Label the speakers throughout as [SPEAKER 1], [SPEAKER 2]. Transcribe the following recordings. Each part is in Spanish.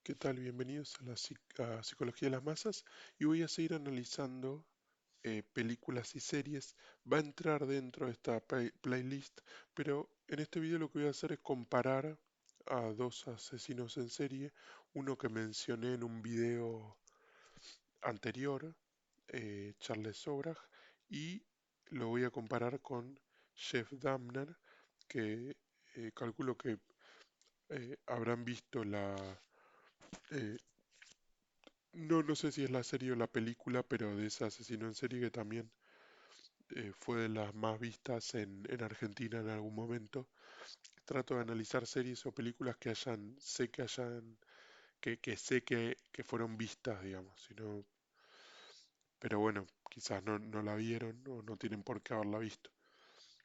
[SPEAKER 1] ¿Qué tal? Bienvenidos a a Psicología de las Masas y voy a seguir analizando películas y series. Va a entrar dentro de esta playlist, pero en este video lo que voy a hacer es comparar a dos asesinos en serie, uno que mencioné en un video anterior, Charles Sobrach, y lo voy a comparar con Jeff Dahmer, que calculo que habrán visto eh, no sé si es la serie o la película, pero de ese asesino en serie que también fue de las más vistas en Argentina en algún momento. Trato de analizar series o películas que sé que fueron vistas, digamos, pero bueno, quizás no la vieron o no tienen por qué haberla visto.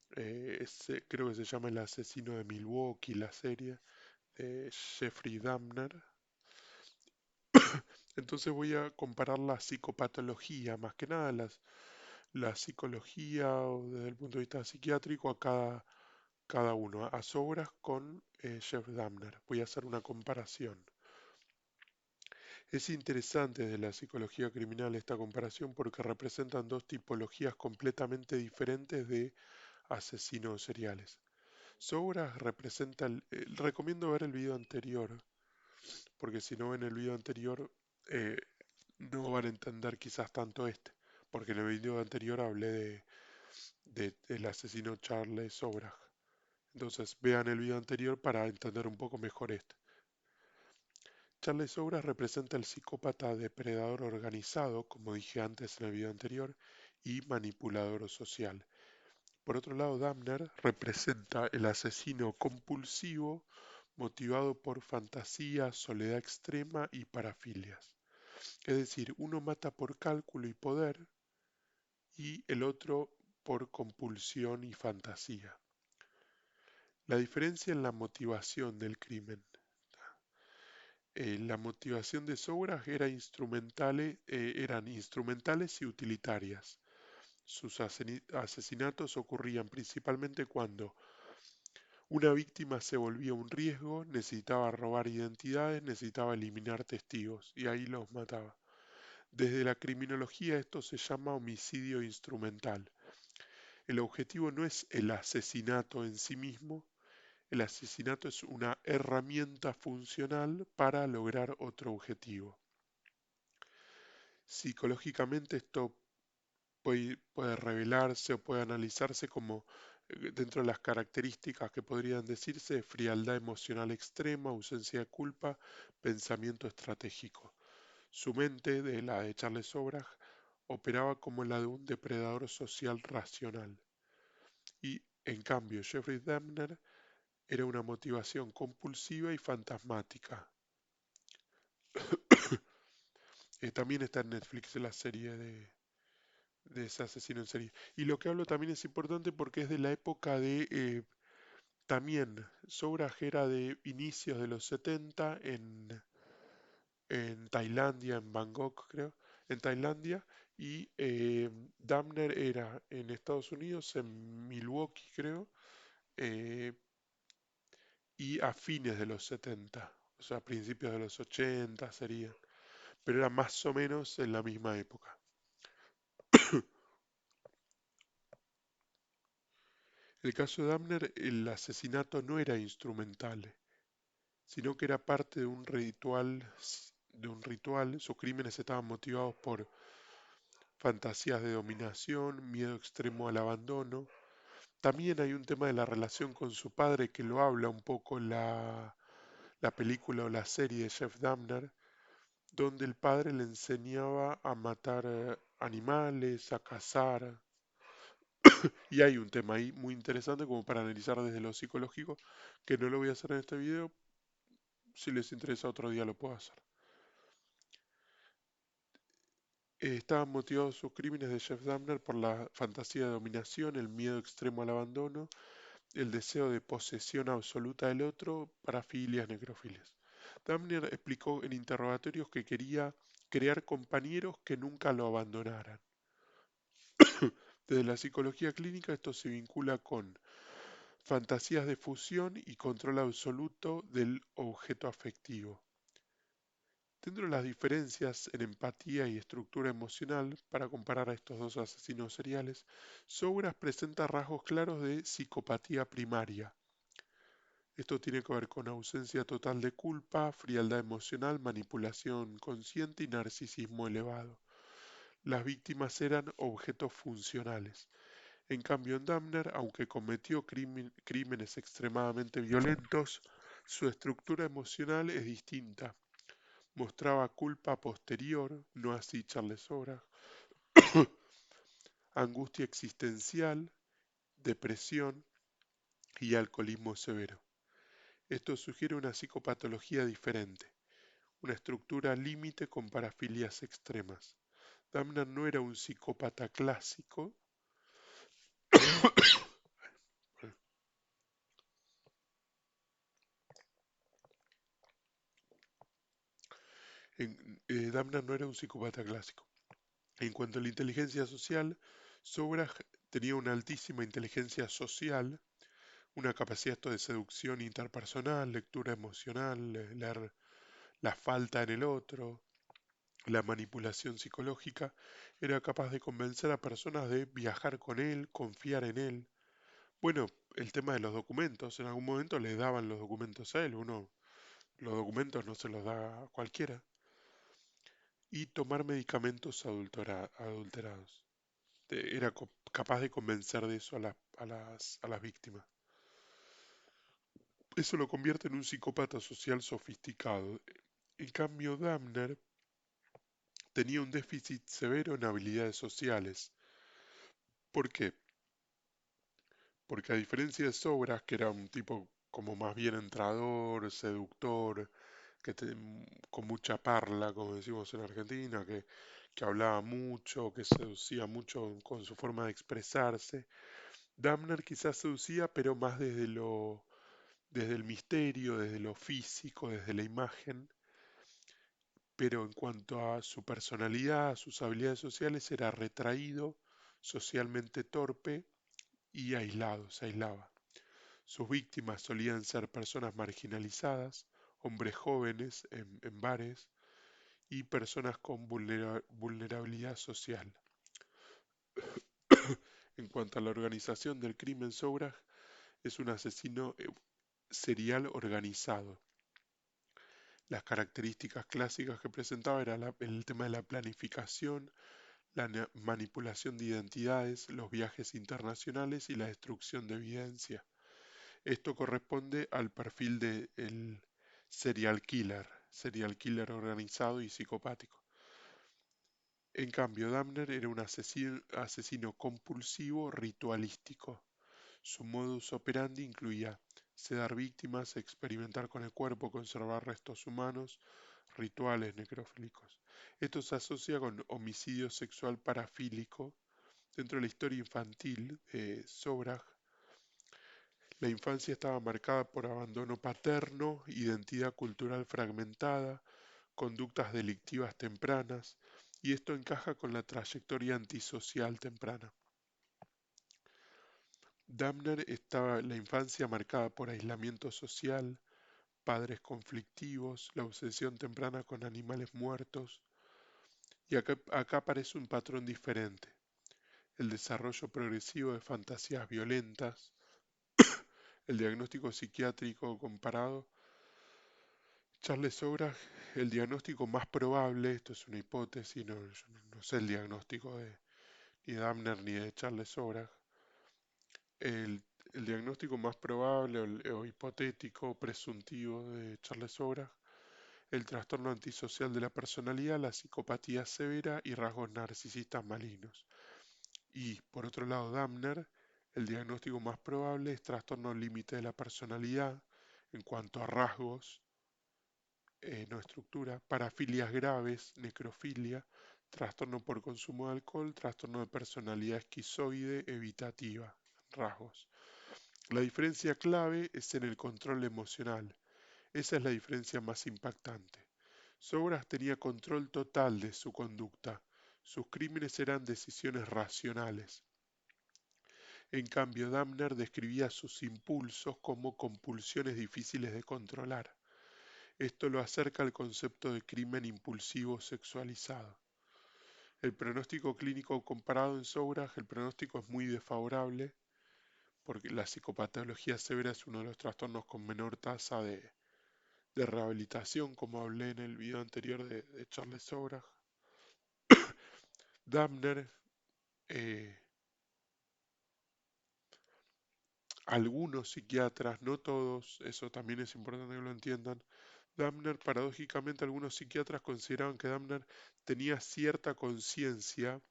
[SPEAKER 1] Creo que se llama El asesino de Milwaukee, la serie de Jeffrey Dahmer. Entonces voy a comparar la psicopatología, más que nada la psicología o desde el punto de vista psiquiátrico a cada uno, a Sobras con Jeff Dahmer. Voy a hacer una comparación. Es interesante desde la psicología criminal esta comparación porque representan dos tipologías completamente diferentes de asesinos seriales. Sobras representa, recomiendo ver el video anterior, porque si no ven el video anterior eh, no van a entender quizás tanto este, porque en el video anterior hablé del asesino Charles Sobrach. Entonces vean el video anterior para entender un poco mejor este. Charles Sobrach representa el psicópata depredador organizado, como dije antes en el video anterior, y manipulador social. Por otro lado, Dahmer representa el asesino compulsivo motivado por fantasía, soledad extrema y parafilias. Es decir, uno mata por cálculo y poder y el otro por compulsión y fantasía. La diferencia en la motivación del crimen. La motivación de Souraj eran instrumentales y utilitarias. Sus asesinatos ocurrían principalmente cuando una víctima se volvía un riesgo, necesitaba robar identidades, necesitaba eliminar testigos y ahí los mataba. Desde la criminología esto se llama homicidio instrumental. El objetivo no es el asesinato en sí mismo, el asesinato es una herramienta funcional para lograr otro objetivo. Psicológicamente esto puede revelarse o puede analizarse como dentro de las características que podrían decirse frialdad emocional extrema, ausencia de culpa, pensamiento estratégico. Su mente, de la de Charles Sobrach, operaba como la de un depredador social racional. Y, en cambio, Jeffrey Dahmer era una motivación compulsiva y fantasmática. También está en Netflix la serie de ese asesino en serie. Y lo que hablo también es importante porque es de la época de, también, Sobrach era de inicios de los 70 en Tailandia, en Bangkok creo, en Tailandia, y Dahmer era en Estados Unidos, en Milwaukee creo, eh, y a fines de los 70, o sea, a principios de los 80 sería, pero era más o menos en la misma época. En el caso de Dahmer, el asesinato no era instrumental, sino que era parte de un ritual. Sus crímenes estaban motivados por fantasías de dominación, miedo extremo al abandono. También hay un tema de la relación con su padre que lo habla un poco la película o la serie de Jeff Dahmer, donde el padre le enseñaba a matar animales, a cazar. Y hay un tema ahí muy interesante como para analizar desde lo psicológico, que no lo voy a hacer en este video. Si les interesa otro día lo puedo hacer. Estaban motivados sus crímenes de Jeff Dahmer por la fantasía de dominación, el miedo extremo al abandono, el deseo de posesión absoluta del otro, parafilias, necrofilias. Dahmer explicó en interrogatorios que quería crear compañeros que nunca lo abandonaran. Desde la psicología clínica esto se vincula con fantasías de fusión y control absoluto del objeto afectivo. Dentro de las diferencias en empatía y estructura emocional, para comparar a estos dos asesinos seriales, Sogras presenta rasgos claros de psicopatía primaria. Esto tiene que ver con ausencia total de culpa, frialdad emocional, manipulación consciente y narcisismo elevado. Las víctimas eran objetos funcionales. En cambio, en Dahmer, aunque cometió crímenes extremadamente violentos, su estructura emocional es distinta. Mostraba culpa posterior, no así Charles Sora, angustia existencial, depresión y alcoholismo severo. Esto sugiere una psicopatología diferente, una estructura límite con parafilias extremas. Dahmer no era un psicópata clásico, Dahmer no era un psicópata clásico. En cuanto a la inteligencia social, Sobrach tenía una altísima inteligencia social, una capacidad de seducción interpersonal, lectura emocional, leer la falta en el otro, la manipulación psicológica, era capaz de convencer a personas de viajar con él, confiar en él. Bueno, el tema de los documentos, en algún momento le daban los documentos a él, los documentos no se los da a cualquiera, y tomar medicamentos adulterados. Era capaz de convencer de eso a las víctimas. Eso lo convierte en un psicópata social sofisticado. En cambio, Dahmer tenía un déficit severo en habilidades sociales. ¿Por qué? Porque a diferencia de Sobras, que era un tipo como más bien entrador, seductor, con mucha parla, como decimos en Argentina, que hablaba mucho, que seducía mucho con su forma de expresarse, Dahmer quizás seducía, pero más desde el misterio, desde lo físico, desde la imagen, pero en cuanto a su personalidad, a sus habilidades sociales, era retraído, socialmente torpe y aislado, se aislaba. Sus víctimas solían ser personas marginalizadas, hombres jóvenes en bares y personas con vulnerabilidad social. En cuanto a la organización del crimen, Sobrach es un asesino serial organizado. Las características clásicas que presentaba era el tema de la planificación, la manipulación de identidades, los viajes internacionales y la destrucción de evidencia. Esto corresponde al perfil del serial killer organizado y psicopático. En cambio, Dahmer era un asesino compulsivo ritualístico. Su modus operandi incluía sedar víctimas, experimentar con el cuerpo, conservar restos humanos, rituales necrofílicos. Esto se asocia con homicidio sexual parafílico. Dentro de la historia infantil de Sobrach, la infancia estaba marcada por abandono paterno, identidad cultural fragmentada, conductas delictivas tempranas, y esto encaja con la trayectoria antisocial temprana. Dahmer estaba la infancia marcada por aislamiento social, padres conflictivos, la obsesión temprana con animales muertos, y acá aparece un patrón diferente, el desarrollo progresivo de fantasías violentas, el diagnóstico psiquiátrico comparado. Charles Sograj, el diagnóstico más probable, esto es una hipótesis, yo no sé el diagnóstico ni de Dahmer ni de Charles Sograj, el, el diagnóstico más probable o hipotético, presuntivo de Charles Sograj, el trastorno antisocial de la personalidad, la psicopatía severa y rasgos narcisistas malignos. Y por otro lado, Dahmer, el diagnóstico más probable es trastorno límite de la personalidad en cuanto a rasgos, no estructura, parafilias graves, necrofilia, trastorno por consumo de alcohol, trastorno de personalidad esquizoide evitativa, rasgos. La diferencia clave es en el control emocional. Esa es la diferencia más impactante. Sobras tenía control total de su conducta. Sus crímenes eran decisiones racionales. En cambio, Dahmer describía sus impulsos como compulsiones difíciles de controlar. Esto lo acerca al concepto de crimen impulsivo sexualizado. El pronóstico clínico comparado en Souraj, el pronóstico es muy desfavorable porque la psicopatología severa es uno de los trastornos con menor tasa de rehabilitación, como hablé en el video anterior de Charles Souraj. Dahmer, eh, algunos psiquiatras, no todos, eso también es importante que lo entiendan. Dahmer, paradójicamente, algunos psiquiatras consideraban que Dahmer tenía cierta conciencia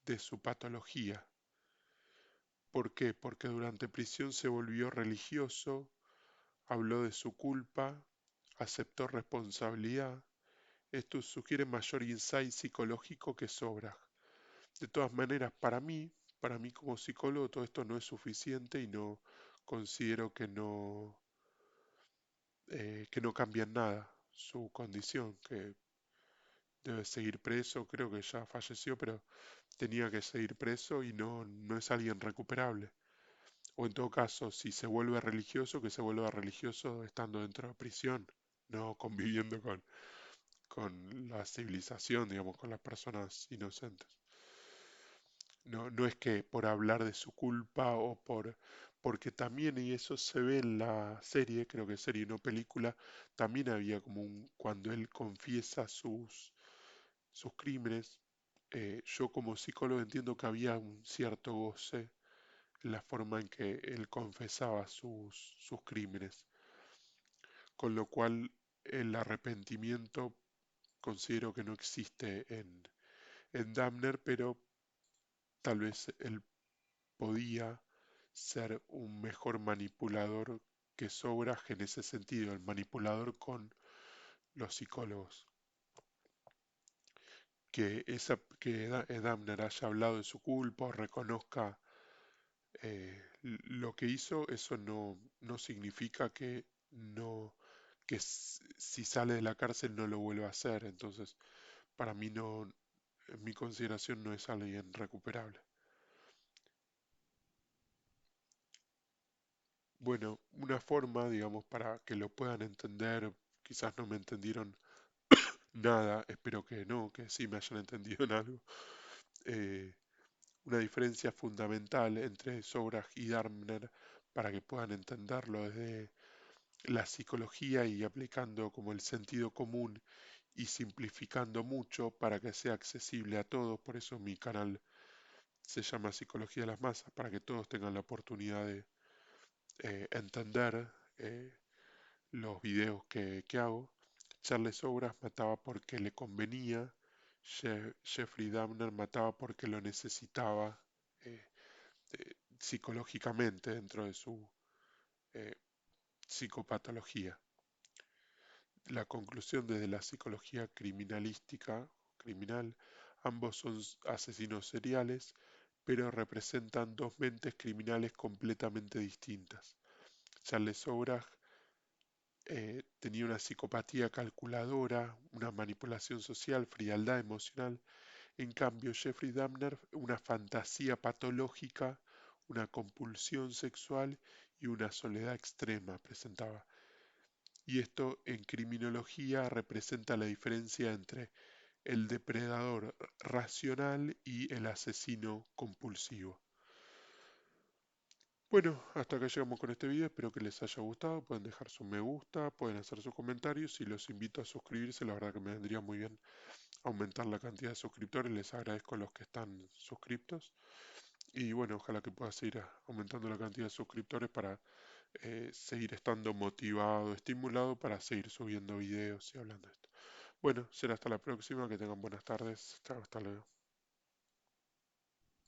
[SPEAKER 1] de su patología. ¿Por qué? Porque durante prisión se volvió religioso, habló de su culpa, aceptó responsabilidad. Esto sugiere mayor insight psicológico que Sobrag. De todas maneras, para mí como psicólogo, todo esto no es suficiente y no considero que no cambia en nada su condición, que debe seguir preso, creo que ya falleció, pero tenía que seguir preso y no es alguien recuperable. O en todo caso, si se vuelve religioso, que se vuelva religioso estando dentro de prisión, no conviviendo con la civilización, digamos, con las personas inocentes. No es que por hablar de su culpa porque también, y eso se ve en la serie, creo que serie, no película, también había como cuando él confiesa sus crímenes, yo como psicólogo entiendo que había un cierto goce en la forma en que él confesaba sus crímenes, con lo cual el arrepentimiento considero que no existe en Dahmer, pero tal vez él podía ser un mejor manipulador que Sobrag en ese sentido, el manipulador con los psicólogos. Que Dahmer haya hablado de su culpa o reconozca lo que hizo, eso no significa que no si sale de la cárcel no lo vuelva a hacer. Entonces, para mí no, en mi consideración no es alguien recuperable. Bueno, una forma, digamos, para que lo puedan entender, quizás no me entendieron nada, espero que no, que sí me hayan entendido en algo. eh, una diferencia fundamental entre Sobrag y Darmner para que puedan entenderlo desde la psicología y aplicando como el sentido común y simplificando mucho para que sea accesible a todos. Por eso mi canal se llama Psicología de las Masas, para que todos tengan la oportunidad de entender los videos que hago. Charles Sobras mataba porque le convenía, Jeffrey Dahmer mataba porque lo necesitaba psicológicamente dentro de su eh, psicopatología. La conclusión desde la psicología criminalística, criminal, ambos son asesinos seriales, pero representan dos mentes criminales completamente distintas. Charles Sobrag tenía una psicopatía calculadora, una manipulación social, frialdad emocional. En cambio, Jeffrey Dahmer, una fantasía patológica, una compulsión sexual y una soledad extrema presentaba. Y esto en criminología representa la diferencia entre el depredador racional y el asesino compulsivo. Bueno, hasta acá llegamos con este video, espero que les haya gustado, pueden dejar su me gusta, pueden hacer sus comentarios y los invito a suscribirse, la verdad que me vendría muy bien aumentar la cantidad de suscriptores, les agradezco a los que están suscriptos y bueno, ojalá que pueda seguir aumentando la cantidad de suscriptores para seguir estando motivado, estimulado para seguir subiendo videos y hablando de esto. Bueno, será hasta la próxima, que tengan buenas tardes, chao, hasta luego.